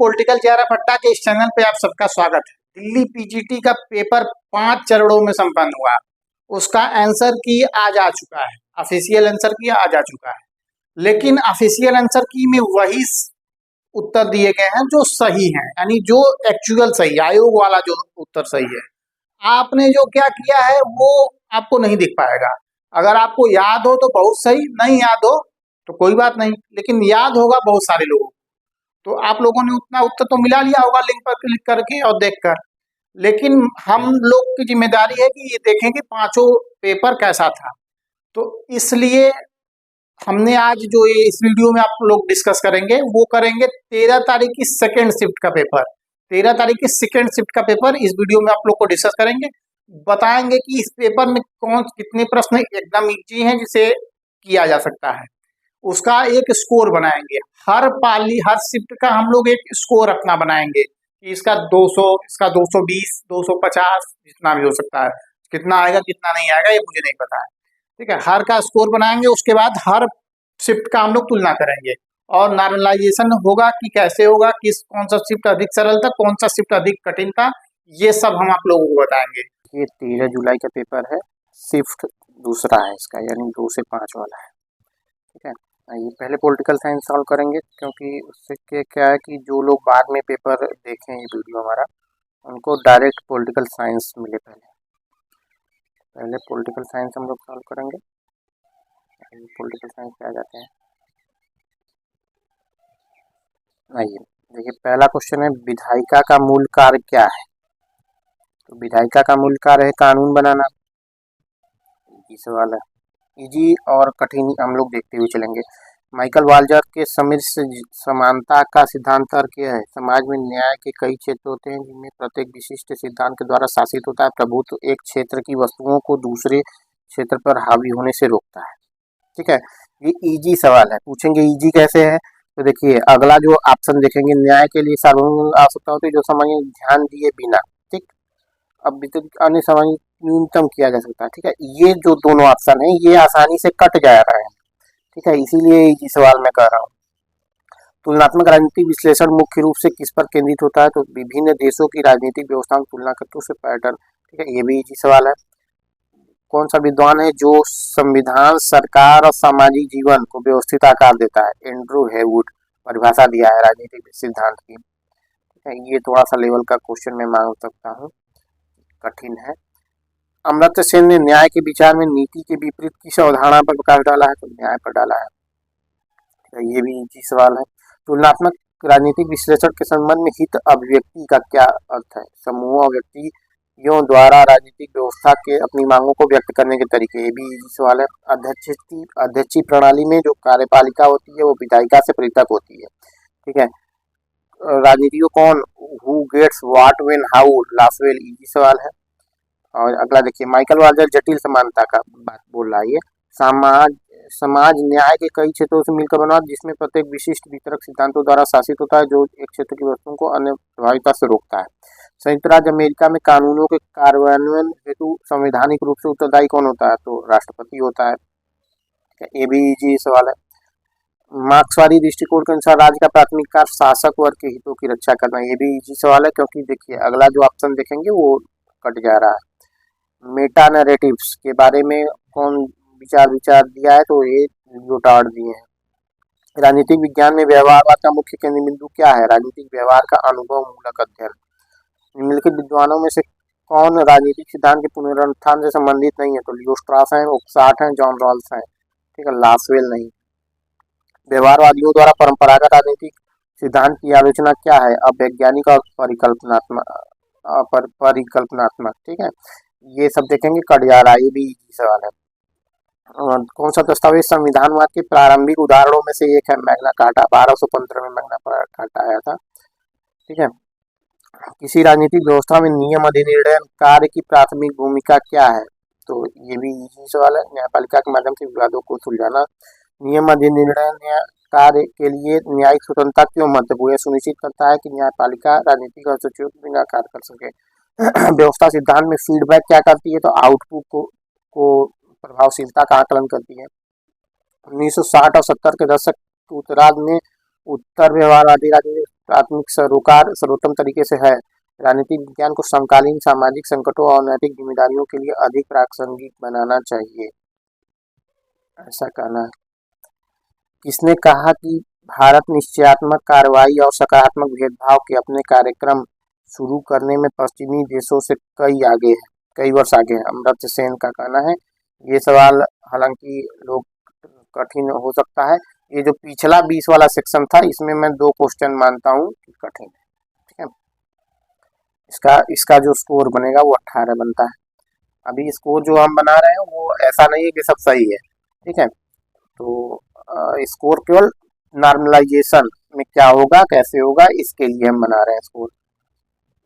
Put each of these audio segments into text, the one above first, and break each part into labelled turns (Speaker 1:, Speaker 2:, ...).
Speaker 1: Political चेहरा फट्टा के इस चैनल पे आप सबका स्वागत है। दिल्ली पीजीटी का पेपर 5 चरणों में संपन्न हुआ। उसका आंसर की आज आ चुका है, ऑफिशियल आंसर की आज आ चुका है। लेकिन ऑफिशियल आंसर की में वही उत्तर दिए गए हैं जो सही हैं, यानी जो एक्चुअल सही, आयोग वाला जो उत्तर सही है। आपने जो क्या किया है वो आपको नहीं दिख पाएगा। अगर आपको याद हो तो बहुत सही, नहीं याद हो तो कोई बात नहीं, लेकिन याद होगा बहुत सारे लोगों को। तो आप लोगों ने उतना उत्तर तो मिला लिया होगा लिंक पर क्लिक करके और देखकर। लेकिन हम लोग की जिम्मेदारी है कि ये देखें कि पांचों पेपर कैसा था। तो इसलिए हमने आज जो ये इस वीडियो में आप लोग डिस्कस करेंगे वो करेंगे 13 तारीख की सेकेंड शिफ्ट का पेपर। 13 तारीख की सेकेंड शिफ्ट का पेपर इस वीडियो में आप लोग को डिस्कस करेंगे। बताएंगे कि इस पेपर में कौन कितने प्रश्न एकदम इजी हैं जिसे किया जा सकता है, उसका एक स्कोर बनाएंगे। हर पाली हर शिफ्ट का हम लोग एक स्कोर अपना बनाएंगे कि इसका 200, इसका 220, 250, जितना भी हो सकता है। कितना आएगा कितना नहीं आएगा ये मुझे नहीं पता है, ठीक है। हर का स्कोर बनाएंगे, उसके बाद हर शिफ्ट का हम लोग तुलना करेंगे और नॉर्मलाइजेशन होगा कि कैसे होगा, किस कौन सा शिफ्ट अधिक सरल था, कौन सा शिफ्ट अधिक कठिन था, ये सब हम आप लोगों को बताएंगे।
Speaker 2: ये 13 जुलाई का पेपर है, शिफ्ट दूसरा है इसका, यानी 2 से 5 वाला है, ठीक है। ये पहले पॉलिटिकल साइंस सॉल्व करेंगे, क्योंकि उससे क्या है कि जो लोग बाद में पेपर देखें ये वीडियो हमारा, उनको डायरेक्ट पॉलिटिकल साइंस मिले। पहले पॉलिटिकल साइंस हम लोग सॉल्व करेंगे। पॉलिटिकल साइंस पे आ जाते हैं। आइए देखिए, पहला क्वेश्चन है विधायिका का मूल कार्य क्या है। तो विधायिका का मूल कार्य है कानून बनाना। ये सवाल है, इजी और कठिन हम लोग देखते हुए चलेंगे। माइकल वाल्जर के समिश्र समानता का सिद्धांत अर्थ क्या है। समाज में न्याय के कई क्षेत्र होते हैं जिनमें प्रत्येक विशिष्ट सिद्धांत के द्वारा शासित होता है। प्रभुत्व एक क्षेत्र की वस्तुओं को दूसरे क्षेत्र पर हावी होने से रोकता है, ठीक है। ये इजी सवाल है, पूछेंगे इजी कैसे है। तो देखिए अगला जो ऑप्शन देखेंगे, न्याय के लिए सार्वभौमिक आवश्यकता होती है जो समय ध्यान दिए बिना, ठीक, अब अन्य समय न्यूनतम किया जा सकता है, ठीक है। ये जो दोनों ऑप्शन है ये आसानी से कट जा रहा है, ठीक है, इसीलिए ये सवाल मैं कर रहा हूँ। तुलनात्मक राजनीतिक विश्लेषण मुख्य रूप से किस पर केंद्रित होता है। तो विभिन्न देशों की राजनीतिक व्यवस्थाओं की तुलना करके उससे पैटर्न, ठीक है, ये भी इजी सवाल है। कौन सा विद्वान है जो संविधान, सरकार और सामाजिक जीवन को व्यवस्थित आकार देता है। एंड्रू हेवुड परिभाषा दिया है राजनीतिक सिद्धांत की, ठीक है। ये थोड़ा सा लेवल का क्वेश्चन मैं मांग सकता हूँ, कठिन है। अमर्त्य सेन ने न्याय के विचार में नीति के विपरीत किस अवधारणा पर प्रकाश डाला है। तो न्याय पर डाला है, ये भी इजी सवाल है। तुलनात्मक राजनीतिक विश्लेषण के संबंध में हित अभिव्यक्ति का क्या अर्थ है। समूह और व्यक्तियों द्वारा राजनीतिक व्यवस्था के अपनी मांगों को व्यक्त करने के तरीके, ये भी इजी सवाल है। अध्यक्षीय प्रणाली में जो कार्यपालिका होती है वो विधायिका से पृथक होती है, ठीक है। राजनीति को कौन, who gets what when how, Lasswell, easy सवाल है। और अगला देखिए, माइकल वाल्जर जटिल समानता का बात बोल रहा है। समाज न्याय के कई क्षेत्रों से मिलकर बना जिसमें प्रत्येक विशिष्ट वितरक सिद्धांतों द्वारा शासित होता है जो एक क्षेत्र की वस्तुओं को अन्य प्रभाविता से रोकता है। संयुक्त राज्य अमेरिका में कानूनों के कार्यान्वयन हेतु संवैधानिक रूप से उत्तरदायी कौन होता है। तो राष्ट्रपति होता है, ये भी इजी सवाल है। मार्क्सवादी दृष्टिकोण के अनुसार राज्य का प्राथमिक कार्य शासक वर्ग के हितों की रक्षा करना, ये भी इजी सवाल है, क्योंकि देखिए अगला जो ऑप्शन देखेंगे वो कट जा रहा है। मेटा नैरेटिव्स के बारे में कौन विचार दिया है। तो ये गोटार्ड दिए हैं। राजनीतिक विज्ञान में व्यवहारवाद का मुख्य केंद्र बिंदु क्या है। राजनीतिक व्यवहार का अनुभव मूलक अध्ययन। निम्नलिखित विद्वानों में से कौन राजनीतिक सिद्धांत के पुनरुत्थान से संबंधित नहीं है। तो लियो स्ट्रास हैं, ओक्साट हैं, जॉन रॉल्स हैं, ठीक है, लासवेल नहीं। व्यवहारवादियों द्वारा परंपरागत राजनीतिक सिद्धांत की आलोचना क्या है। अवैज्ञानिक और परिकल्पनात्मक, ठीक है, ये सब देखेंगे, कट जा रहा है, ये भी इजी सवाल है। कौन सा दस्तावेज संविधानवाद के प्रारंभिक उदाहरणों में से एक है। मैग्ना कार्टा, 1215 में मैग्ना कार्टा आया था, ठीक है। किसी राजनीतिक व्यवस्था में नियम अधिनिर्णय कार्य की प्राथमिक भूमिका क्या है। तो ये भी इजी सवाल है। न्यायपालिका के माध्यम से विवादों को सुलझाना। नियम अधिनिर्णय कार्य के लिए न्यायिक स्वतंत्रता क्यों महत्वपूर्ण है। सुनिश्चित करता है कि न्यायपालिका राजनीतिक हस्तक्षेप के बिना कार्य कर सके। व्यवस्था सिद्धांत में फीडबैक क्या करती है। तो आउटपुट को प्रभावशीलता का आकलन करती है। 1960 और 70 के दशक के उत्तरार्ध में उत्तर व्यवहारवादी राजनीति प्राथमिक सरोकार सर्वोत्तम तरीके से है। राजनीतिक विज्ञान को समकालीन सामाजिक संकटों और नैतिक जिम्मेदारियों के लिए अधिक प्रासंगिक बनाना चाहिए, ऐसा कहना है। किसने कहा कि भारत निश्चयात्मक कार्रवाई और सकारात्मक भेदभाव के अपने कार्यक्रम शुरू करने में पश्चिमी देशों से कई वर्ष आगे है? अमर्त्य सेन का कहना है। ये सवाल हालांकि लोग कठिन हो सकता है। ये जो पिछला 20 वाला सेक्शन था, इसमें मैं 2 क्वेश्चन मानता हूँ कि कठिन है। ठीक है, इसका जो स्कोर बनेगा वो 18 बनता है। अभी स्कोर जो हम बना रहे हैं वो ऐसा नहीं है कि सब सही है। ठीक है, तो स्कोर केवल नॉर्मलाइजेशन में क्या होगा, कैसे होगा, इसके लिए हम बना रहे हैं स्कोर।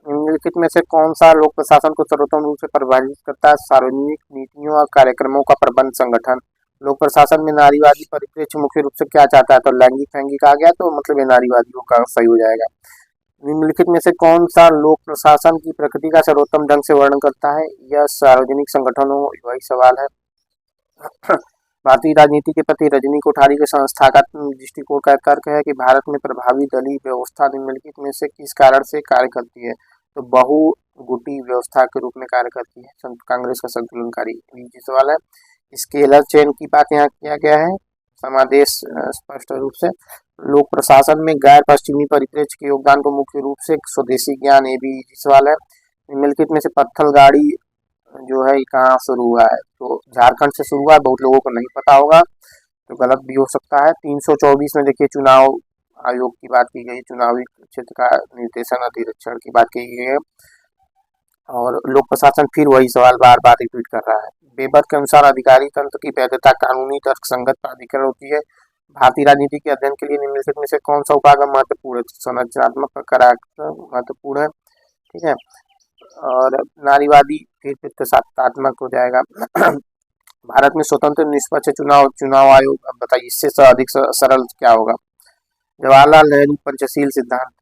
Speaker 2: निम्नलिखित में से कौन सा लोक प्रशासन को सर्वोत्तम रूप से प्रभावित करता है? सार्वजनिक नीतियों और कार्यक्रमों का प्रबंध संगठन। लोक प्रशासन में नारीवादी परिप्रेक्ष्य मुख्य रूप से क्या चाहता है? तो लैंगिक फैंगिक आ गया, तो मतलब ये नारीवादियों का सही हो जाएगा। निम्नलिखित में से कौन सा लोक प्रशासन की प्रकृति का सर्वोत्तम ढंग से वर्णन करता है? यह सार्वजनिक संगठनों, वही सवाल है। भारतीय राजनीति के प्रति रजनी कोठारी के संस्थागत दृष्टिकोण का तर्क है कि भारत में प्रभावी दलीय व्यवस्था निम्नलिखित में से किस कारण से कार्य करती है? तो बहुगुटी व्यवस्था के रूप में कार्य करती है। कांग्रेस का संतुलनकारी ये सवाल है। स्केलर चेन की बात यहाँ किया गया है। समादेश स्पष्ट रूप से। लोक प्रशासन में गैर पश्चिमी परिप्रेक्ष्य के योगदान को मुख्य रूप से स्वदेशी ज्ञान, ये भी सवाल है। निम्नलिखित में से पत्थल गाड़ी जो है कहाँ शुरू हुआ है? तो झारखंड से शुरू हुआ है। बहुत लोगों को नहीं पता होगा, तो गलत भी हो सकता है। 324 में देखिए चुनाव आयोग की बात की गई, चुनावी क्षेत्र का निर्देशन अधिरक्षण की बात की गई है। और लोक प्रशासन फिर वही सवाल बार बार रिपीट कर रहा है। वेबर के अनुसार अधिकारी तंत्र की वैधता कानूनी तर्क संगत प्राधिकरण होती है। भारतीय राजनीति के अध्ययन के लिए निम्नलिखित में से कौन सा उपागम महत्वपूर्ण है? संरचनात्मक करार महत्वपूर्ण है। ठीक है, और नारीवादी फिर प्रतीकात्मक हो जाएगा। भारत में स्वतंत्र निष्पक्ष चुनाव आयोग, अब बताइए इससे अधिक सरल क्या होगा? जवाहरलाल नेहरू पंचशील सिद्धांत।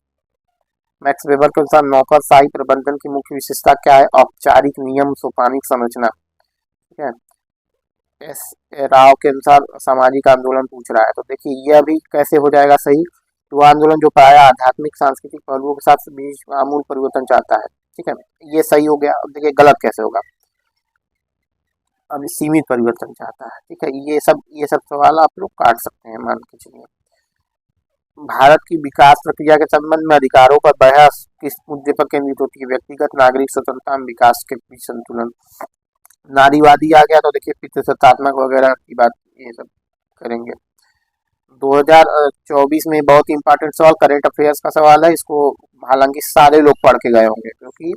Speaker 2: मैक्स वेबर के अनुसार नौकरशाही प्रबंधन की मुख्य विशेषता क्या है? औपचारिक नियम सोपानिक संरचना। ठीक है, एस ए राव के अनुसार सामाजिक आंदोलन पूछ रहा है, तो देखिए यह भी कैसे हो जाएगा सही? तो आंदोलन जो प्राय आध्यात्मिक सांस्कृतिक पहलुओं के साथ बीच आमूल परिवर्तन चाहता है। ठीक है, ये सही हो गया। अब देखिए गलत कैसे होगा? अब सीमित परिवर्तन चाहता है। ठीक है, ये सब सवाल आप लोग काट सकते हैं, मान के चलिए। भारत की विकास प्रक्रिया के संबंध में अधिकारों पर बहस किस मुद्दे पर केंद्रित होती है? व्यक्तिगत नागरिक स्वतंत्रता विकास के बीच संतुलन। नारीवादी आ गया, तो देखिए पितृसत्तात्मक वगैरह की बात ये सब करेंगे। 2024 में बहुत इंपॉर्टेंट सवाल करेंट अफेयर्स का सवाल है। इसको हालांकि सारे लोग पढ़ के गए होंगे, क्योंकि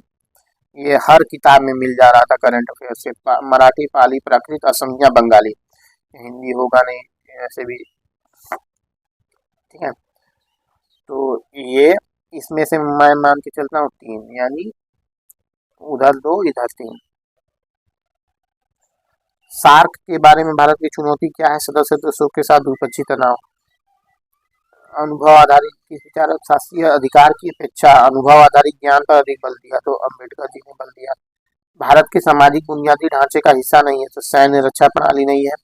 Speaker 2: ये हर किताब में मिल जा रहा था करंट अफेयर्स से। मराठी, पाली, प्राकृत, असमिया, बंगाली, हिंदी होगा नहीं ऐसे भी। ठीक है, तो ये इसमें से मैं मान के चलता हूँ 3, यानी उधर 2 इधर 3। सार्क के बारे में भारत की चुनौती क्या है? सदस्य देशों के साथ द्विपक्षीय तनाव। अनुभव आधारित किस विचारक शास्त्रीय अधिकार की अपेक्षा अनुभव आधारित ज्ञान पर अधिक बल दिया? तो अम्बेडकर जी ने बल दिया। भारत के सामाजिक बुनियादी ढांचे का हिस्सा नहीं है, तो सैन्य रक्षा प्रणाली नहीं है।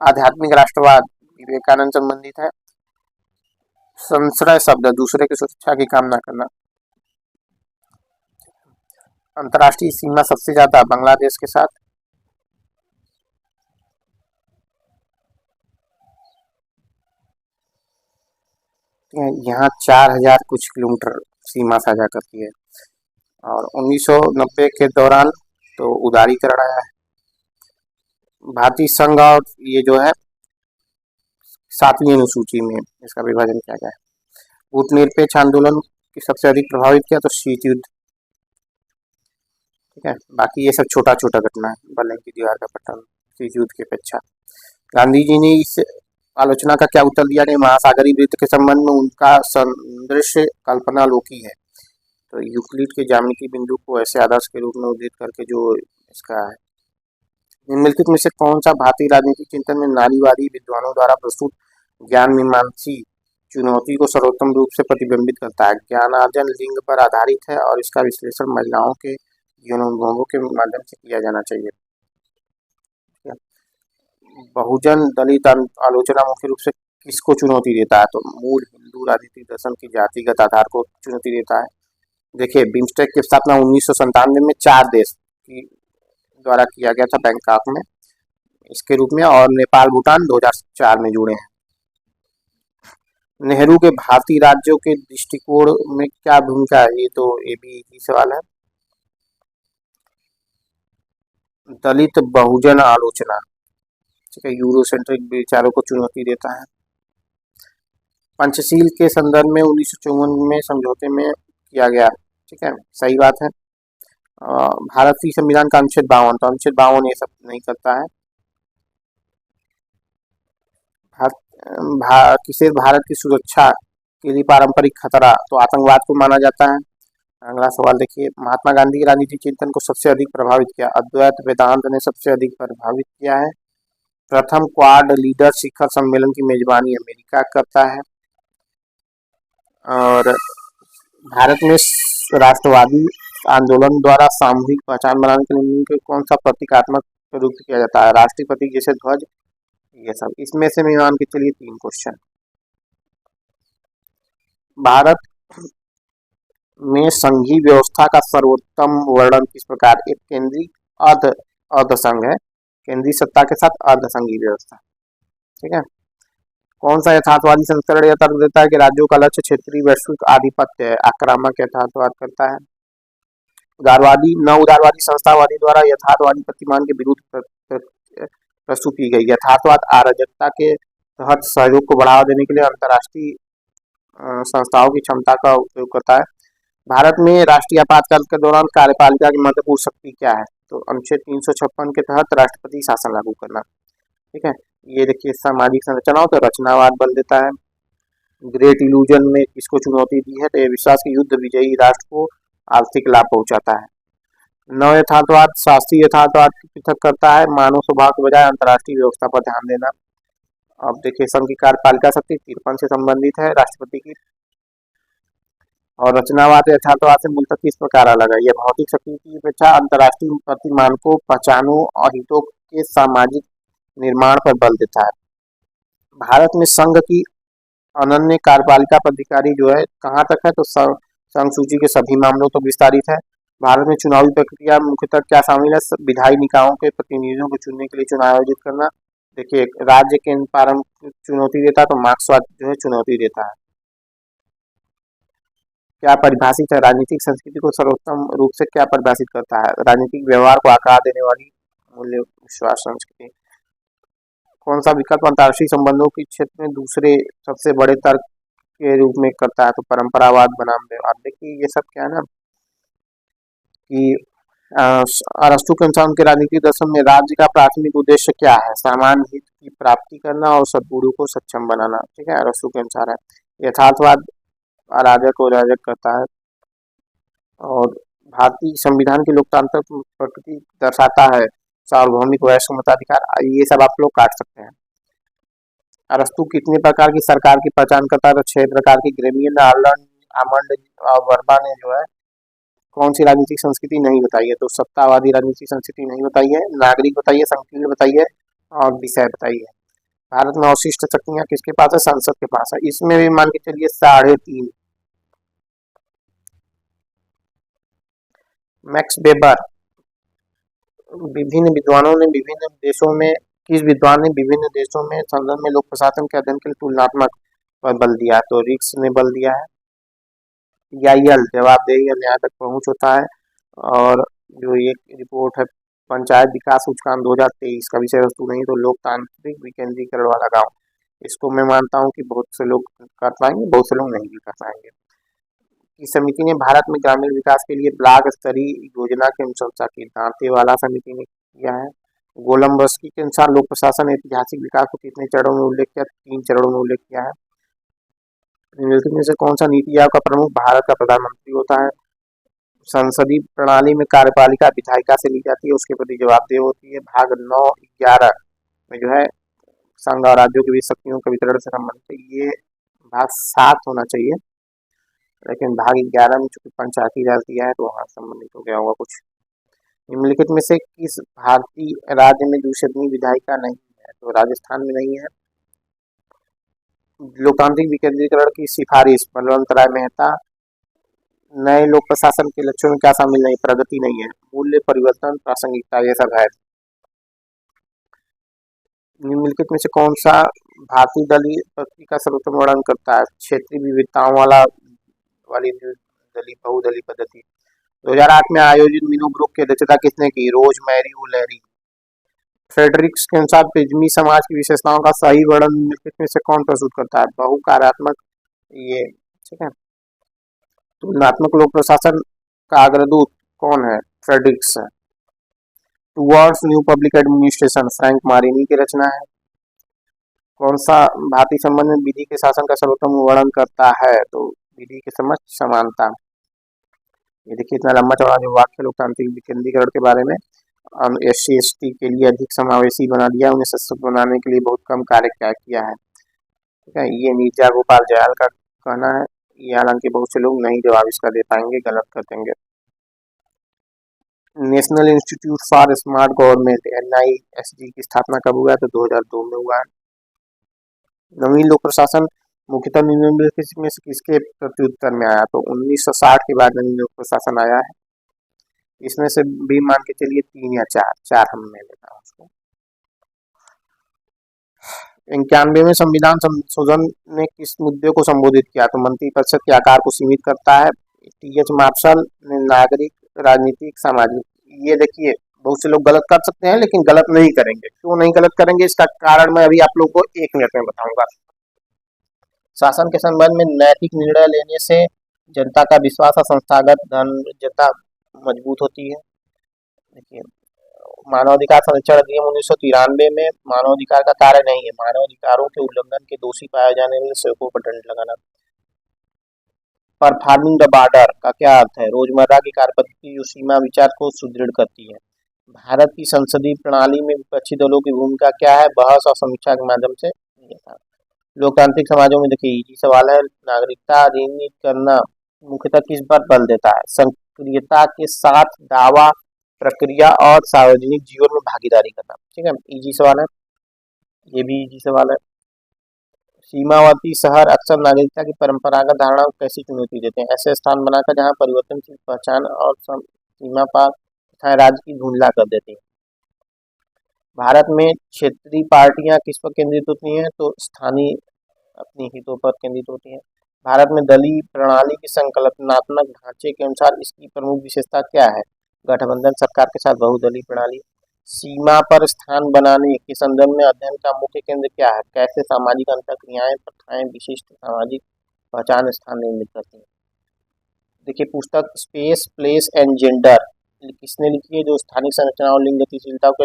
Speaker 2: आध्यात्मिक राष्ट्रवाद विवेकानंद संबंधित है। संश्रय शब्द दूसरे की सुरक्षा की कामना करना। अंतर्राष्ट्रीय सीमा सबसे ज्यादा बांग्लादेश के साथ। यहाँ 4000 कुछ किलोमीटर सीमा साझा करती है। और 1990 के दौरान तो उदारीकरण आया है। भारतीय संघ और ये जो है 7वीं अनुसूची में इसका विभाजन किया गया है। गुटनिरपेक्ष आंदोलन की सबसे अधिक प्रभावित किया तो शीत युद्ध। ठीक है, बाकी ये सब छोटा छोटा घटना है। बर्लिन की दीवार का पतन शीत युद्ध की अपेक्षा। गांधी जी ने इस आलोचना का क्या उत्तर दिया? ने महासागरीय वृत्त के संबंध में उनका संदृश्य कल्पना लोकी है। तो यूक्लिड के ज्यामितीय बिंदु को ऐसे आदर्श के रूप में उद्धृत करके जो इसका है। निम्नलिखित में से कौन सा भारतीय राजनीतिक चिंतन में नारीवादी विद्वानों द्वारा प्रस्तुत ज्ञान मीमांसी चुनौती को सर्वोत्तम रूप से प्रतिबिंबित करता है? ज्ञानार्जन लिंग पर आधारित है और इसका विश्लेषण महिलाओं के जीवनानुभवों के माध्यम से किया जाना चाहिए। बहुजन दलित आलोचना मुख्य रूप से किसको चुनौती देता है? तो मूल हिंदू राजनीतिक दर्शन की जातिगत आधार को चुनौती देता है। देखिए, बिम्स्टेक की स्थापना 1997 में 4 देश की द्वारा किया गया था बैंकॉक में इसके रूप में, और नेपाल भूटान 2004 में जुड़े हैं। नेहरू के भारतीय राज्यों के दृष्टिकोण में क्या भूमिका है? ये तो ये भी एक ही सवाल है। दलित बहुजन आलोचना, ठीक है, यूरोसेंट्रिक विचारों को चुनौती देता है। पंचशील के संदर्भ में 1954 में समझौते में किया गया, ठीक है, सही बात है। भारतीय संविधान का अनुच्छेद 52, तो अनुच्छेद 52 ये सब नहीं करता है। किसे भारत की सुरक्षा के लिए पारंपरिक खतरा? तो आतंकवाद को माना जाता है। अगला सवाल देखिए, महात्मा गांधी के राजनीतिक चिंतन को सबसे अधिक प्रभावित किया? अद्वैत वेदांत ने सबसे अधिक प्रभावित किया है। प्रथम क्वाड लीडर शिखर सम्मेलन की मेजबानी अमेरिका करता है। और भारत में राष्ट्रवादी आंदोलन द्वारा सामूहिक पहचान बनाने के लिए कौन सा प्रतीकात्मक प्रयुक्त किया जाता है? राष्ट्रीय प्रतीक जैसे ध्वज, ये सब। इसमें से मैं मान के चलिए 3 क्वेश्चन। भारत में संघीय व्यवस्था का सर्वोत्तम वर्णन किस प्रकार? एक केंद्रीय अर्ध संघ है, केंद्रीय सत्ता के साथ अर्ध संघीय व्यवस्था, ठीक है। कौन सा यथार्थवादी संस्करण यह तर्क देता है कि राज्यों का लक्ष्य क्षेत्रीय वैश्विक आधिपत्य है? आक्रामक यथार्थवाद करता है। उदारवादी न उदारवादी संस्थावादी द्वारा यथार्थवादी प्रतिमान के विरुद्ध प्रस्तुत की गई। यथार्थवाद अराजकता के तहत सहयोग को बढ़ावा देने के लिए अंतर्राष्ट्रीय संस्थाओं की क्षमता का उपयोग करता है। भारत में राष्ट्रीय आपातकाल के दौरान कार्यपालिका की महत्वपूर्ण शक्ति क्या है? तो अनुच्छेद 356 के तहत राष्ट्रपति शासन लागू करना, ठीक है। ये देखिए, सामाजिक संरचनाओं तो रचनावाद बल देता है। ग्रेट इल्यूजन में किसको चुनौती दी है? तो ये विश्वास की युद्ध विजयी राष्ट्र को आर्थिक लाभ पहुंचाता है। नव यथार्थवाद शास्त्रीय यथार्थवाद की पृथक करता है। मानव स्वभाव के बजाय अंतर्राष्ट्रीय व्यवस्था पर ध्यान देना। अब देखिए, संघ की कार्यपालिका शक्ति 53 से संबंधित है, राष्ट्रपति की। और रचनावाद यथार्थवाद से मूलतः किस प्रकार अलग है? यह भौतिक शक्ति की अपेक्षा अंतर्राष्ट्रीय प्रतिमान को पहचानों और हितों के सामाजिक निर्माण पर बल देता है। भारत में संघ की अनन्य कार्यपालिका पदाधिकारी जो है कहाँ तक है? तो संघ सूची के सभी मामलों तक विस्तारित है। भारत में चुनावी प्रक्रिया मुख्यतः क्या शामिल है? विधायी निकायों के प्रतिनिधियों को चुनने के लिए चुनाव आयोजित करना। देखिए, राज्य के पारंपरिक चुनौती देता है, तो मार्क्सवाद जो है चुनौती देता है। क्या परिभाषित है? राजनीतिक संस्कृति को सर्वोत्तम रूप से क्या परिभाषित करता है? राजनीतिक व्यवहार को आकार देने वाली मूल्य विश्वास संस्कृति। कौन सा विकल्प अंतर्राष्ट्रीय संबंधों के क्षेत्र में दूसरे सबसे बड़े तर्क के रूप में करता है? तो परंपरावाद बनाम व्यवहार। देखिए, ये सब क्या है ना कि अरस्तु के अनुसार उनके राजनीतिक दर्शन में राज्य का प्राथमिक उद्देश्य क्या है? सामान्य हित की प्राप्ति करना और सद्गुणों को सक्षम बनाना, ठीक है, अरस्तु के अनुसार है। यथार्थवाद अराजक को राजक करता है। और भारतीय संविधान की लोकतांत्रिक प्रकृति दर्शाता है सार्वभौमिक वैश्विक मताधिकार। ये सब आप लोग काट सकते हैं। अरस्तु कितने प्रकार की सरकार की पहचान करता है? तो 6 प्रकार की। ग्रेमियन, आमंड और वर्बा ने जो है कौन सी राजनीतिक संस्कृति नहीं बताई है? तो सत्तावादी राजनीतिक संस्कृति नहीं बताई है, नागरिक बताइए, संकीर्ण बताइए और विषय बताइए। भारत में अवशिष्ट शक्तियां किसके पास है? संसद के पास है। इसमें भी मान के चलिए 3.5। मैक्स वेबर, विभिन्न विद्वानों ने विभिन्न देशों में किस विद्वान ने विभिन्न देशों में संदर्भ में लोक प्रशासन के अध्ययन के लिए तुलनात्मक पर बल दिया? तो रिक्स ने बल दिया है। PIL जवाबदेही और न्याय तक पहुंच होता है। और जो ये रिपोर्ट है पंचायत विकास सूचकांक 2023 का विषय वस्तु नहीं, तो लोकतांत्रिक विकेंद्रीकरण वाला गांव। इसको मैं मानता हूं कि बहुत से लोग कर पाएंगे, बहुत से लोग नहीं भी कर पाएंगे। इस समिति ने भारत में ग्रामीण विकास के लिए ब्लॉक स्तरीय योजना की अनुशंसा की। दांतेवाला समिति ने किया है। गोलम्बस्की के अनुसार लोक प्रशासन ऐतिहासिक विकास को कितने चरणों में उल्लेख किया? 3 चरणों में उल्लेख किया है। निम्नलिखित में से कौन सा नीति आयोग का प्रमुख भारत का प्रधानमंत्री होता है? संसदीय प्रणाली में कार्यपालिका विधायिका से ली जाती है, उसके प्रति जवाबदेह होती है। भाग 9-11 में जो है संघ और राज्यों के बीच शक्तियों के वितरण से संबंधित है। ये भाग 7 होना चाहिए, लेकिन भाग 11 में चूंकि पंचायती राज दिया है तो वहाँ संबंधित हो गया होगा कुछ। निम्नलिखित में से किस भारतीय राज्य में द्विसदनीय विधायिका नहीं है? तो राजस्थान में नहीं है। लोकतांत्रिक विकेंद्रीकरण की सिफारिश बलवंत राय मेहता। नए लोक प्रशासन के लक्ष्यों में क्या शामिल नहीं? प्रगति नहीं है। मूल्य परिवर्तन, प्रासंगिकता, ये सब है। निम्नलिखित में से कौन सा भारतीय दलीय पद्धति का सर्वोत्तम वर्णन करता है? क्षेत्रीय विविधताओं वाली दलीय बहुदलीय पद्धति। 2008 में आयोजित मीनो ग्रुप की अध्यक्षता किसने की? रोज मैरी ओलेरी। फ्रेडरिक्स के अनुसार पिग्मी समाज की विशेषताओं का सही वर्णन निम्नलिखित में से कौन प्रस्तुत करता है? बहुकार्यात्मक, ये ठीक है। तुलनात्मक लोक प्रशासन का अग्रदूत कौन है? फ्रेडरिक्स है। Towards new public administration Frank Marini की रचना है। कौन सा भारतीय संबंध में विधि के शासन का सर्वोत्तम वर्णन करता है? तो विधि के समक्ष समानता। ये देखिए इतना लंबा चौड़ा जो वाक्य लोकतांत्रिक विकेंद्रीकरण के बारे में, SC ST के लिए अधिक समावेशी बना दिया, उन्हें सशक्त बनाने के लिए बहुत कम कार्य किया है। ठीक है, ये नीरजा गोपाल जयाल का कहना है। ये हालांकि बहुत से लोग नहीं जवाब इसका दे पाएंगे, गलत कर देंगे। National institute for smart government NISG की स्थापना कब हुआ? तो 2002 में हुआ है। नवीन लोक प्रशासन मुख्यतः निम्नलिखित में से किसके प्रत्युत्तर में आया? तो 1960 के बाद नवीन लोक प्रशासन आया है। इसमें से भी मान के चलिए 3 या 4 हम ले लेता हूँ उसको। 91 में संविधान संशोधन ने किस मुद्दे को संबोधित किया? तो मंत्रिपरिषद के आकार को सीमित करता है। TH मार्शल ने नागरिक, राजनीतिक, सामाजिक। ये देखिए बहुत से लोग गलत कर सकते हैं लेकिन गलत नहीं करेंगे। क्यों नहीं गलत करेंगे इसका कारण मैं अभी आप लोगों को 1 मिनट में बताऊंगा। शासन के संबंध में नैतिक निर्णय लेने से जनता का विश्वास और संस्थागत धर्मजता मजबूत होती है। देखिए मानवाधिकार संरक्षण अधिनियम 1993 में मानवाधिकार का कार्य नहीं है मानवाधिकारों के उल्लंघन के दोषी पाए जाने वाले सेवकों पर दंड लगाना। परफॉर्मिंग द बॉर्डर का क्या अर्थ है? रोजमर्रा की कार्यपद्धति जो सीमा विचार को सुदृढ़ करती है। भारत की संसदीय प्रणाली में विपक्षी दलों की भूमिका क्या है? बहस और समीक्षा के माध्यम से। लोकतांत्रिक समाजों में देखिए ये सवाल है, नागरिकता अधिनियमित करना मुख्यतः किस पर बल देता है? सक्रियता के साथ दावा प्रक्रिया और सार्वजनिक जीवन में भागीदारी करना। ठीक है, इजी सवाल है, ये भी इजी सवाल है। सीमावर्ती शहर अक्सर नागरिकता की परंपरागत धारणाओं को कैसी चुनौती देते हैं? ऐसे स्थान बनाकर जहां परिवर्तनशील पहचान और सीमा पार तथा राज्य की धुंधला कर देती है। भारत में क्षेत्रीय पार्टियां किस पर केंद्रित होती हैं? तो स्थानीय अपनी हितों पर केंद्रित होती हैं। भारत में दलीय प्रणाली की संकल्पनात्मक ढांचे के अनुसार इसकी प्रमुख विशेषता क्या है? गठबंधन सरकार के साथ बहुदलीय प्रणाली। सीमा पर स्थान बनाने के संदर्भ में अध्ययन का मुख्य केंद्र क्या है? कैसे सामाजिक अंतःक्रियाएं, प्रथाएं विशिष्ट सामाजिक पहचान स्थान निर्मित करती हैं। देखिए पुस्तक स्पेस, प्लेस एंड जेंडर किसने लिखी है? जो स्थानिक संरचना और लिंग गतिशीलता को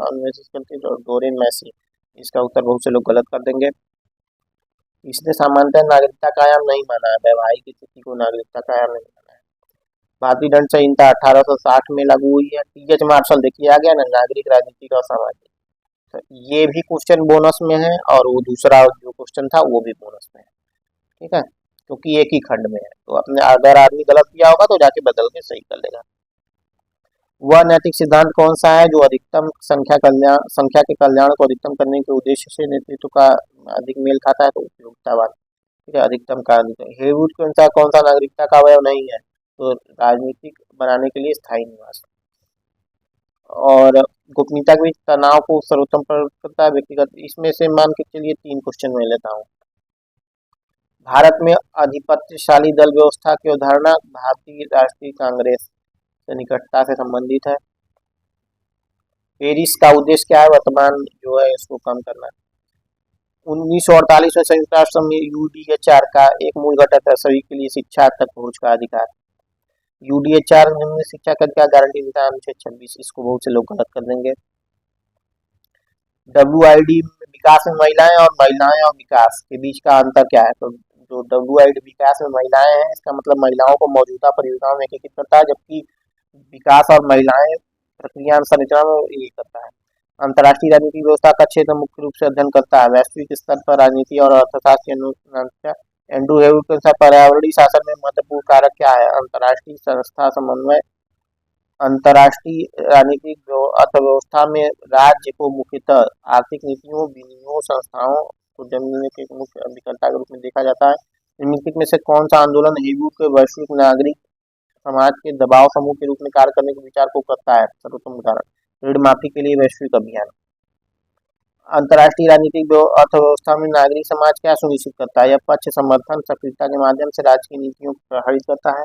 Speaker 2: अन्वेषित करती है, डोरेन मैसी। इसका उत्तर बहुत से लोग गलत कर देंगे। इसने सामान्यतः नागरिकता का आयाम नहीं माना है, वैवाहिक स्थिति को नागरिकता का आयाम नहीं माना है। भारतीय दंड संहिता 1860 में लागू हुई है। TH मार्शल देखिए आ गया ना, नागरिक, राजनीतिक और सामाजिक। तो ये भी क्वेश्चन बोनस में है और वो दूसरा जो क्वेश्चन था वो भी बोनस में है। ठीक है, क्योंकि एक ही खंड में है, तो अपने अगर आदमी गलत किया होगा तो जाके बदल के सही कर लेगा। वह नैतिक सिद्धांत कौन सा है जो अधिकतम संख्या के कल्याण को अधिकतम करने के उद्देश्य से नेतृत्व का अधिक मेल खाता है? तो उपयोगितावाद। ठीक है, अधिकतम का हेवुड के अनुसार कौन सा नागरिकता का अवयव नहीं है? तो राजनीतिक बनाने के लिए स्थायी निवास। और गोपनीयता के बीच तनाव को सर्वोत्तम करता है व्यक्तिगत। इसमें से मान के चलिए 3 क्वेश्चन मैं लेता हूँ। भारत में अधिपत्यशाली दल व्यवस्था की अवधारणा भारतीय राष्ट्रीय कांग्रेस से निकटता से संबंधित है। पेरिस का उद्देश्य क्या है? वर्तमान जो है इसको कम करना। 1948 में संयुक्त राष्ट्र में UDHR का एक मूल घटक है सभी के लिए शिक्षा तक पहुंच का अधिकार। UDHR निम्न शिक्षा का क्या गारंटी देता है? अनुच्छेद 26। इसको बहुत से लोग गलत कर देंगे। WID विकास में महिलाएं और विकास के बीच का अंतर क्या है? तो जो WID विकास में महिलाएं हैं इसका मतलब महिलाओं को मौजूदा परियोजनाओं में एकीकृत करता है, जबकि विकास और महिलाएं प्रक्रिया संरचना में ये करता है। अंतर्राष्ट्रीय राजनीतिक व्यवस्था का क्षेत्र मुख्य रूप से अध्ययन करता है वैश्विक स्तर पर राजनीति और अर्थशास्त्र की अनुसंधान। एंड्रू हेवुड के अनुसार पर्यावरणीय शासन में महत्वपूर्ण कारक क्या है? अंतर्राष्ट्रीय संस्था समन्वय। अंतर्राष्ट्रीय राजनीतिक अर्थव्यवस्था में राज्य को मुख्यतः आर्थिक नीतियों, विनियोग संस्थाओं को जन्म देने के एक मुख्य अभिकर्ता के रूप में देखा जाता है। निम्नलिखित में से कौन सा आंदोलन हेगू के वैश्विक नागरिक समाज के दबाव समूह के रूप में कार्य करने के विचार को करता है? सर्वोत्तम उदाहरण ऋण माफी के लिए वैश्विक अभियान। अंतर्राष्ट्रीय राजनीतिक अर्थव्यवस्था में नागरिक समाज क्या सुनिश्चित करता है? यह पक्ष समर्थन सक्रियता के माध्यम से राज्य की नीतियों को प्रभावित करता है।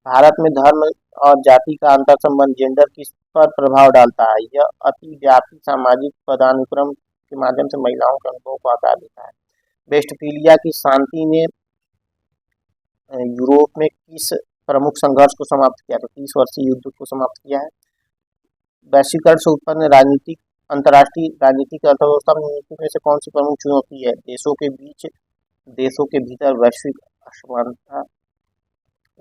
Speaker 2: भारत में धर्म और जाति का अंतर संबंध जेंडर किस पर प्रभाव डालता है? यह अतिव्यापी सामाजिक पदानुक्रम के माध्यम से महिलाओं के अनुभव को आकार देता है। वेस्टफीलिया की शांति ने यूरोप में किस प्रमुख संघर्ष को समाप्त किया? तो 30 वर्षीय युद्ध को समाप्त किया है। वैश्वीकरण से उत्पन्न राजनीतिक अंतर्राष्ट्रीय राजनीतिक अर्थव्यवस्था में निम्नलिखित में से कौन सी प्रमुख चुनौती है? देशों के भीतर वैश्विक असमानता।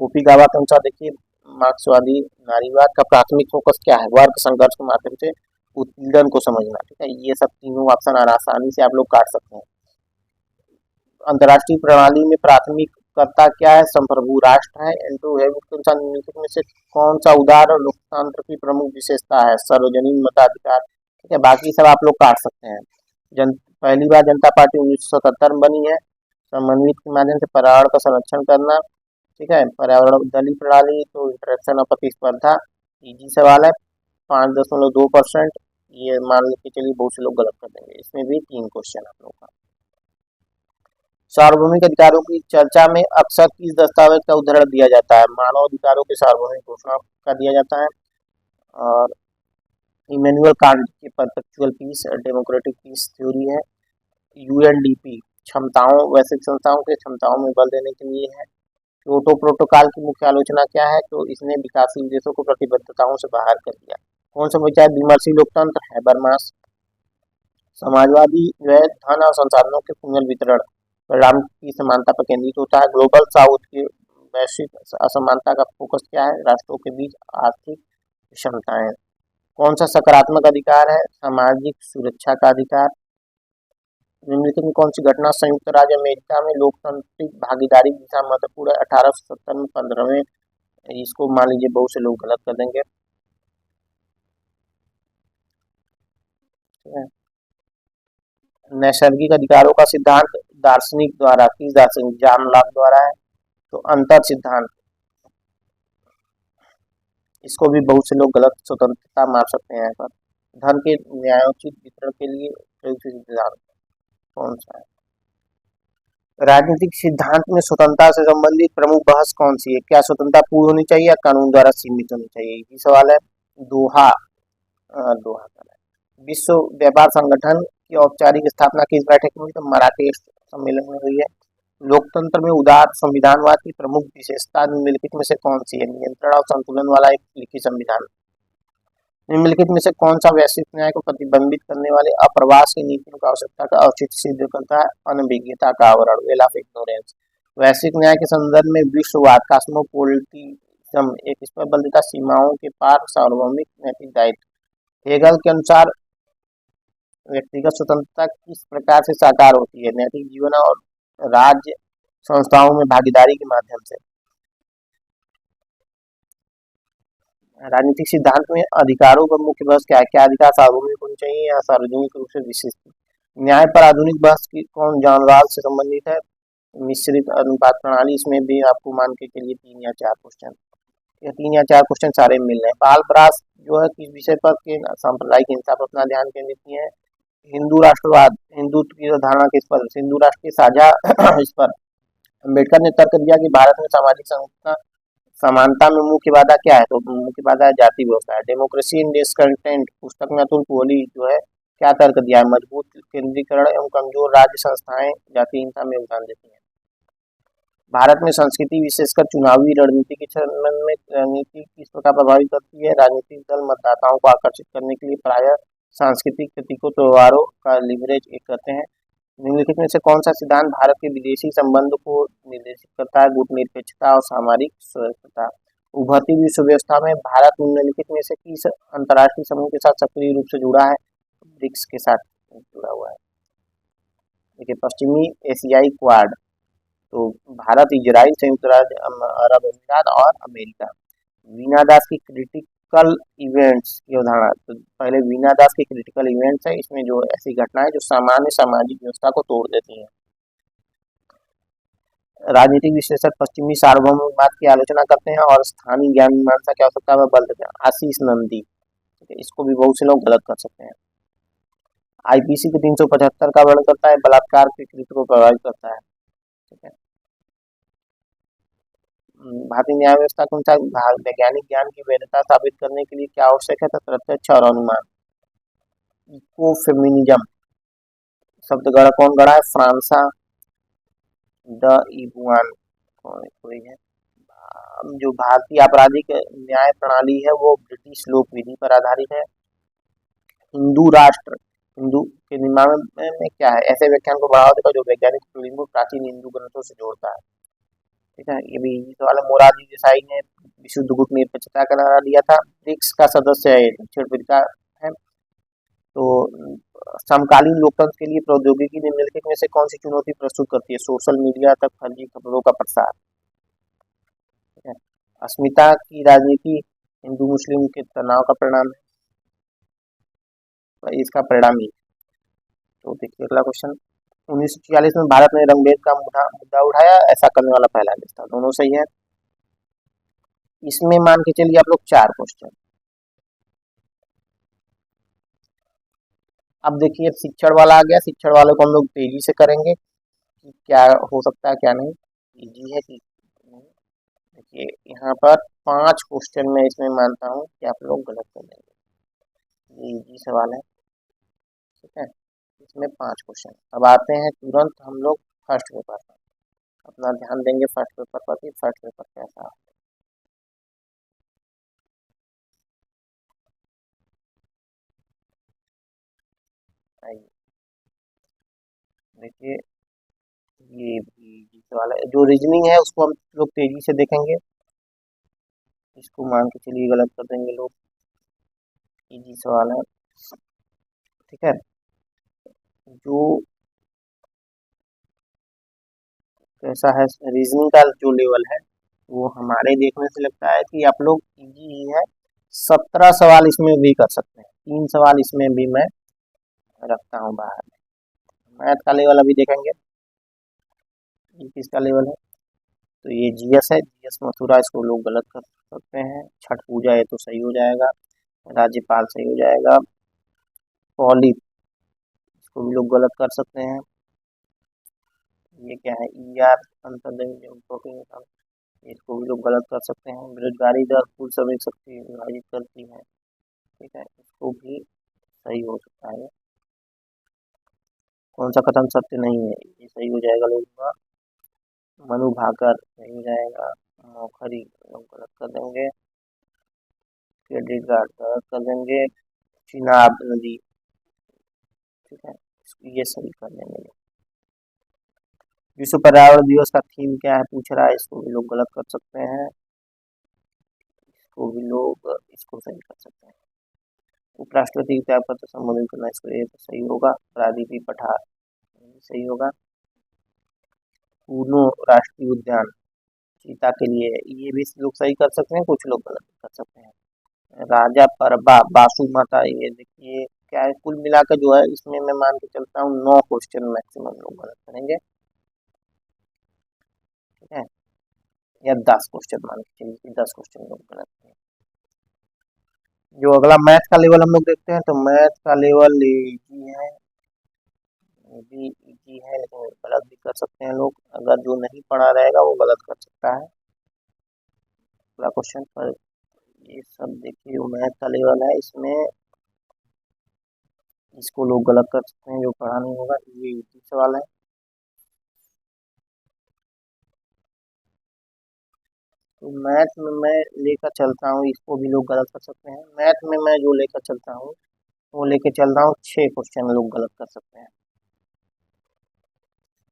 Speaker 2: ओपी गावा के अनुसार देखिए मार्क्सवादी नारीवाद का प्राथमिक फोकस क्या है? वर्ग संघर्ष के माध्यम से उत्पीड़न को समझना। ठीक है, ये सब तीनों ऑप्शन आसानी से आप लोग काट सकते हैं। अंतर्राष्ट्रीय प्रणाली में प्राथमिकता क्या है? संप्रभु राष्ट्र है। एंड्रू हेविट के अनुसार निम्नलिखित में से कौन सा उदार और लोकतंत्र की प्रमुख विशेषता है? सार्वजनिक मताधिकार। ठीक है, बाकी सब आप लोग काट सकते हैं। पहली बार जनता पार्टी 1977 में बनी है। समन्वित के माध्यम से पर्यावरण का संरक्षण करना। ठीक है, पर्यावरण दलीय प्रणाली तो इंटरेक्शन और प्रतिस्पर्धा। इजी सवाल है, 5.2%। ये मान के चलिए बहुत से लोग गलत कर देंगे। इसमें भी 3 क्वेश्चन आप लोग का। सार्वभौमिक अधिकारों की चर्चा में अक्सर किस दस्तावेज का उदाहरण दिया जाता है? मानव अधिकारों के सार्वभौमिक घोषणा का दिया जाता है। और इमैनुअल कांट की perpetual peace democratic peace theory है। यूएनडीपी क्षमताओं वैश्विक संस्थाओं के क्षमताओं में बल देने के लिए है। क्योटो प्रोटोकॉल की मुख्य आलोचना क्या है? तो इसने विकासशील देशों को प्रतिबद्धताओं से बाहर कर दिया। कौन सा विचार विमर्शी लोकतंत्र? हैबरमास। समाजवादी जो है धन और संसाधनों के पुनर्वितरण परिणाम की समानता पर केंद्रित होता है। ग्लोबल साउथ की वैश्विक असमानता का फोकस क्या है? राष्ट्रों के बीच आर्थिक विषमताएं। कौन सा सकारात्मक अधिकार है? सामाजिक सुरक्षा का अधिकार। निम्नलिखित में कौन सी घटना संयुक्त राज्य अमेरिका में लोकतांत्रिक भागीदारी की दिशा महत्वपूर्ण है? 1870 में 15वें। इसको मान लीजिए बहुत से लोग गलत कर देंगे। नैसर्गिक अधिकारों का सिद्धांत दार्शनिक द्वारा, किस दार्शनिक? जॉन लॉक द्वारा है। तो अंतर सिद्धांत, इसको भी बहुत से लोग गलत स्वतंत्रता मार सकते हैं। यहाँ पर धन के न्यायोचित वितरण के लिए प्रयुक्त सिद्धांत कौन सा है? राजनीतिक सिद्धांत में स्वतंत्रता से संबंधित प्रमुख बहस कौन सी है? क्या स्वतंत्रता पूर्ण होनी चाहिए या कानून द्वारा सीमित होनी चाहिए? ये सवाल है। दोहा विश्व व्यापार संगठन की औपचारिक स्थापना किस बैठक में हुई? तो मराठेस सम्मेलन में हुई है। लोकतंत्र में उदार संविधानवाद की प्रमुख विशेषता निम्नलिखित में से कौन सी है? नियंत्रण और संतुलन वाला एक लिखित संविधान। निम्नलिखित में से कौन सा वैश्विक न्याय को प्रतिबंधित करने वाले अप्रवास की नीतियों का आवश्यकता का औचित्य सिद्ध करता है? अनभिज्ञता का आवरण, वेल ऑफ इग्नोरेंस। वैश्विक न्याय के संदर्भ में विश्ववाद कॉस्मोपोलिटिज्म एक इस पर बल देता सीमाओं के पार सार्वभौमिक नैतिक दायित्व। हेगल के अनुसार व्यक्तिगत स्वतंत्रता किस प्रकार से साकार होती है? नैतिक जीवन और राज्य संस्थाओं में भागीदारी के माध्यम से। राजनीतिक सिद्धांत में अधिकारों पर मुख्य बहस क्या है? क्या अधिकार सार्वभौमिक होने चाहिए या सार्वजनिक रूप से विशिष्ट? न्याय पर आधुनिक बहस की कौन जॉन रॉल्स से संबंधित है? मिश्रित अनुपात प्रणाली। इसमें भी आपको मान के चलिए 3 या 4 क्वेश्चन, या 3 या 4 क्वेश्चन सारे मिल रहे हैं। पाल ब्रास जो है किस विषय पर के सांप्रदायिक हिंसा पर अपना ध्यान केंद्रित किए हैं? हिंदू राष्ट्रवाद, हिंदुत्व की धारणा किस पर? हिंदू राष्ट्र की साझा इस पर। अम्बेडकर ने तर्क दिया कि भारत में सामाजिक समानता में मुख्य बाधा क्या है? तो मुख्य बाधा है जाति व्यवस्था है। डेमोक्रेसी इन डिसकंटेंट पुस्तक में अतुल कोहली जो है क्या तर्क दिया है? मजबूत केंद्रीकरण एवं कमजोर राज्य संस्थाएं जातिहीनता में योगदान देती हैं। भारत में संस्कृति विशेषकर चुनावी रणनीति के संबंध में रणनीति किस प्रकार प्रभावित करती है? राजनीतिक दल मतदाताओं को आकर्षित करने के लिए प्रायः सांस्कृतिक प्रतीकों त्योहारों का लिवरेज करते हैं। निम्नलिखित में से कौन सा सिद्धांत भारत के विदेशी संबंध को निर्देशित करता है? गुटनिरपेक्षता और सामरिक सुरक्षता। उभरती विश्व व्यवस्था में भारत निम्नलिखित में से किस अंतर्राष्ट्रीय समूह के साथ सक्रिय रूप से जुड़ा है? ब्रिक्स के साथ जुड़ा हुआ है। देखिए पश्चिमी एशियाई क्वाड, तो भारत, इजराइल, संयुक्त राज्य अरब अमीरात और अमेरिका। वीना दास की क्रिटिक क्रिटिकल इवेंट्स की अवधारणा। तो पहले वीना दास की क्रिटिकल इवेंट्स है, इसमें जो ऐसी घटनाएं जो सामान्य सामाजिक व्यवस्था को तोड़ देती हैं। राजनीतिक विश्लेषक पश्चिमी सार्वभौमवाद की आलोचना करते हैं और स्थानीय ज्ञान मीमांसा की आवश्यकता पर बल देते हैं। आशीष नंदी, ठीक है, इसको भी बहुत से लोग गलत कर सकते हैं। आईपीसी के 375 का वर्णन करता है, बलात्कार की कृत्य को प्रभावित करता है, ठीक है। भारतीय न्याय व्यवस्था के अनुसार वैज्ञानिक ज्ञान की वैधता साबित करने के लिए क्या आवश्यक है? तो प्रत्यक्ष और अनुमान। इको फेमिनिज्म शब्द गढ़ा कौन गढ़ा है? फ्रांसा द इबुआन कोई है। जो भारतीय आपराधिक न्याय प्रणाली है वो ब्रिटिश लोक विधि पर आधारित है। हिंदू राष्ट्र हिंदू के निर्माण में क्या है? ऐसे व्याख्यान को बढ़ावा देगा जो वैज्ञानिक पीढ़ी को प्राचीन हिंदू ग्रंथों से जोड़ता है, ठीक है। ये भी सवाल है। मोरारजी देसाई ने विशुद्ध गुप्त निरपेक्षता का नारा दिया था। ब्रिक्स का सदस्य है, दक्षिण अफ्रीका है। तो समकालीन लोकतंत्र के लिए प्रौद्योगिकी निम्नलिखित में से कौन सी चुनौती प्रस्तुत करती है? सोशल मीडिया तक फर्जी खबरों का प्रसार, ठीक है। अस्मिता की राजनीति हिंदू मुस्लिम के तनाव का परिणाम है, इसका परिणाम ही। तो देखिए अगला क्वेश्चन। 1946 में भारत ने रंगभेद का मुद्दा उठाया, ऐसा करने वाला पहला देश था। दोनों सही है। इसमें मान के चलिए आप लोग 4 क्वेश्चन। अब देखिए शिक्षण वाला आ गया। शिक्षण वाले को हम लोग तेजी से करेंगे कि क्या हो सकता है क्या नहीं, इजी है कि नहीं। देखिए यहाँ पर 5 क्वेश्चन में इसमें मानता हूँ कि आप लोग गलत कर देंगे। ये इजी सवाल है, ठीक है। इसमें 5 क्वेश्चन। अब आते हैं तुरंत हम लोग फर्स्ट पेपर पर। अपना ध्यान देंगे फर्स्ट पेपर पर कि फर्स्ट पेपर कैसा है। आइए देखिए, ये भी इजी सवाल है। जो रीजनिंग है उसको हम लोग तेजी से देखेंगे। इसको मान के चलिए गलत कर देंगे लोग। इजी सवाल है, ठीक है। जो कैसा है रीजनिंग का जो लेवल है वो हमारे देखने से लगता है कि आप लोग इजी ही है। 17 सवाल इसमें भी कर सकते हैं। 3 सवाल इसमें भी मैं रखता हूँ बाहर। मैथ का लेवल अभी देखेंगे, ये किसका लेवल है। तो ये जीएस है, जीएस मथुरा, इसको लोग गलत कर सकते हैं। छठ पूजा है तो सही हो जाएगा। राज्यपाल सही हो जाएगा। पॉली, इसको भी लोग गलत कर सकते हैं। ये क्या है? ईआर अंतर्देशीय प्रोटीन, इसको भी लोग गलत कर सकते हैं। बेरोजगारी दर कुल श्रमिक शक्ति विभाजित करती है, ठीक है, इसको भी सही हो सकता है। कौन सा कथन सत्य नहीं है? ये सही हो जाएगा लोगों का। मनु भाकर सही हो जाएगा। मौखरी लोग गलत कर देंगे। क्रेडिट कार्ड गलत कर देंगे। चिनाब नदी, ठीक है, ये सही कर देंगे। विश्व पर्यावरण दिवस का थीम क्या है पूछ रहा है, इसको भी लोग गलत कर सकते हैं। इसको भी लोग इसको सही कर सकते हैं। उपराष्ट्रपति की त्याग पत्र संबोधित करना, इसको ये तो सही होगा। प्रादीपी पठार सही होगा। पूर्णो राष्ट्रीय उद्यान चीता के लिए, ये भी लोग सही कर सकते हैं, कुछ लोग गलत कर सकते हैं। राजा परबा बासु माता, ये देखिए क्या है, कुल मिलाकर जो है इसमें मैं मान के चलता हूँ 9 क्वेश्चन मैक्सिमम लोग गलत करेंगे, ठीक है। या 10 क्वेश्चन मान के चलिए, 10 क्वेश्चन लोग गलत करेंगे। जो अगला मैथ का लेवल हम लोग देखते हैं, तो मैथ का लेवल इजी है, ये भी इजी है, लेकिन गलत भी कर सकते हैं लोग। अगर जो नहीं पढ़ा रहेगा वो गलत कर सकता है। अगला क्वेश्चन पर ये सब देखिए जो मैथ का लेवल है इसमें इसको लोग गलत कर सकते हैं जो पढ़ा नहीं होगा। ये इजी सवाल है। तो मैथ में मैं लेकर चलता हूँ, इसको भी लोग गलत कर सकते हैं। मैथ में मैं जो लेकर चलता हूँ वो लेकर चल रहा हूँ 6 क्वेश्चन लोग गलत कर सकते हैं।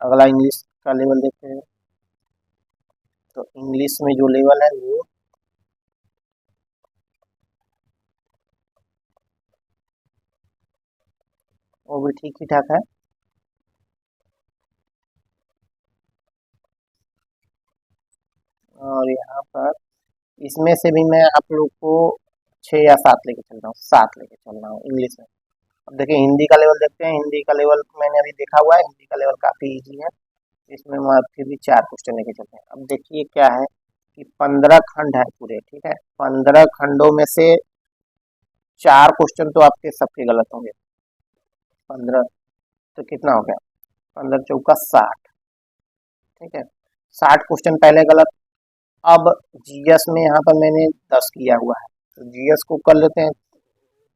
Speaker 2: अगला इंग्लिश का लेवल देखते हैं। तो इंग्लिश में जो लेवल है वो भी ठीक ही ठाक है। और यहाँ पर इसमें से भी मैं आप लोग को 6 या 7 लेके चल रहा हूँ, 7 लेके चल रहा हूँ इंग्लिश में। अब देखिए हिंदी का लेवल देखते हैं। हिंदी का लेवल मैंने अभी देखा हुआ है, हिंदी का लेवल काफ़ी इजी है। इसमें मैं फिर भी 4 क्वेश्चन लेके चलते हैं। अब देखिए क्या है कि 15 खंड है पूरे, ठीक है। 15 खंडों में से 4 क्वेश्चन तो आपके सबके गलत होंगे। 15 तो कितना हो गया, 15 चौका 60, ठीक है। 60 क्वेश्चन पहले गलत। अब जीएस में यहाँ पर मैंने 10 किया हुआ है, तो जीएस को कर लेते हैं।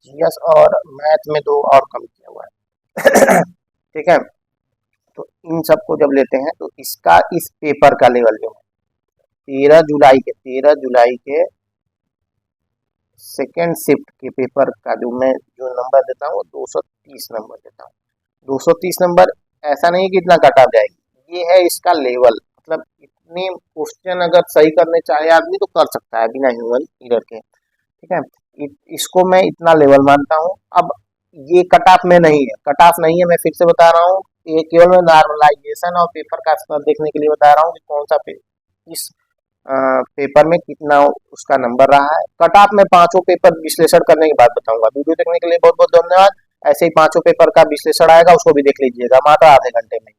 Speaker 2: जीएस और मैथ में 2 और कम किया हुआ है ठीक है। तो इन सबको जब लेते हैं तो इसका इस पेपर का लेवल जो है 13 जुलाई के सेकेंड शिफ्ट के पेपर का जो मैं जो नंबर देता हूँ वो 230 नंबर देता हूँ। 230 नंबर ऐसा नहीं कि इतना कट ऑफ जाएगी, ये है इसका लेवल। मतलब इतने क्वेश्चन अगर सही करने चाहे आदमी तो कर सकता है बिना ह्यूमन एरर के, ठीक है। इसको मैं इतना लेवल मानता हूँ। अब ये कट ऑफ में नहीं है, कट ऑफ नहीं है, मैं फिर से बता रहा हूँ। ये केवल मैं नॉर्मलाइजेशन और पेपर का स्तर देखने के लिए बता रहा हूँ कि कौन सा इस पेपर में कितना उसका नंबर रहा है। कट ऑफ में 5 पेपर विश्लेषण करने के बाद बताऊंगा। वीडियो देखने के लिए बहुत बहुत धन्यवाद। ऐसे ही 5 पेपर का विश्लेषण आएगा, उसको भी देख लीजिएगा मात्र आधे घंटे में।